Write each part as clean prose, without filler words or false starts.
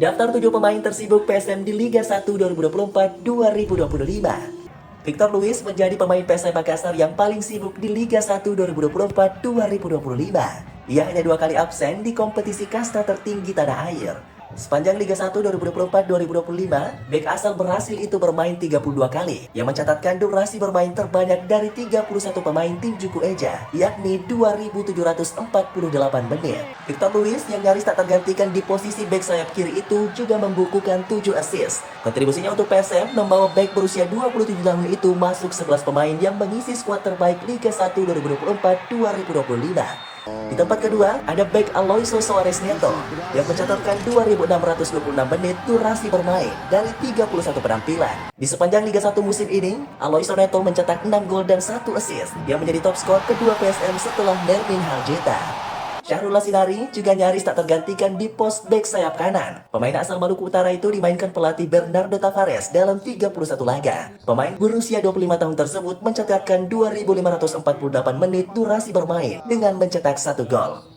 Daftar 7 pemain tersibuk PSM di Liga 1 2024-2025. Victor Luis menjadi pemain PSM Makassar yang paling sibuk di Liga 1 2024-2025. Ia hanya 2 kali absen di kompetisi kasta tertinggi tanah air. Sepanjang Liga 1 2024-2025, bek asal Brasil itu bermain 32 kali, yang mencatatkan durasi bermain terbanyak dari 31 pemain tim Juku Eja, yakni 2.748 menit. Victor Luis yang nyaris tak tergantikan di posisi bek sayap kiri itu juga membukukan 7 assist. Kontribusinya untuk PSM membawa bek berusia 27 tahun itu masuk 11 pemain yang mengisi skuad terbaik Liga 1 2024-2025. Di tempat kedua, ada bek Aloyso Soares Neto yang mencatatkan 2.626 menit durasi bermain dari 31 penampilan. Di sepanjang Liga 1 musim ini, Aloyso Neto mencetak 6 gol dan 1 assist yang menjadi top skor kedua PSM setelah Nermin Haljeta. Syahrul Lasinari juga nyaris tak tergantikan di pos bek sayap kanan. Pemain asal Maluku Utara itu dimainkan pelatih Bernardo Tavares dalam 31 laga. Pemain berusia 25 tahun tersebut mencatatkan 2.548 menit durasi bermain dengan mencetak 1 gol.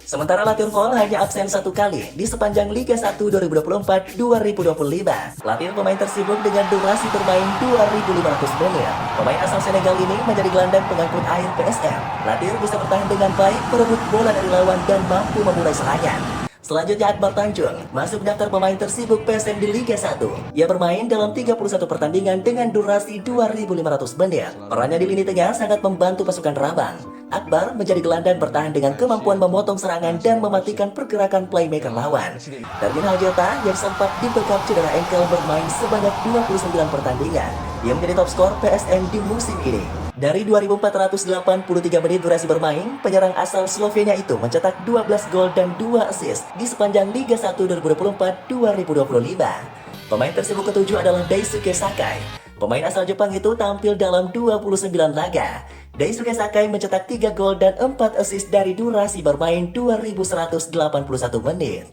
Sementara Latier Vol hanya absen 1 kali di sepanjang Liga 1 2024-2025. Latier pemain tersibuk dengan durasi bermain 2.500 menit. Pemain asal Senegal ini menjadi gelandang pengangkut air PSM. Latier bisa bertahan dengan baik, merebut bola dari lawan dan mampu memulai serangan. Selanjutnya Akbar Tanjung masuk daftar pemain tersibuk PSM di Liga 1. Ia bermain dalam 31 pertandingan dengan durasi 2.500 menit. Perannya di lini tengah sangat membantu pasukan Rabang. Akbar menjadi gelandang bertahan dengan kemampuan memotong serangan dan mematikan pergerakan playmaker lawan. Nermin Haljeta yang sempat dibekap cedera engkel bermain sebanyak 29 pertandingan. Ia menjadi top skor PSM di musim ini. Dari 2.483 menit durasi bermain, penyerang asal Slovenia itu mencetak 12 gol dan 2 assist di sepanjang Liga 1 2024-2025. Pemain tersibuk ketujuh adalah Daisuke Sakai. Pemain asal Jepang itu tampil dalam 29 laga. Daisuke Sakai mencetak 3 gol dan 4 assist dari durasi bermain 2.181 menit.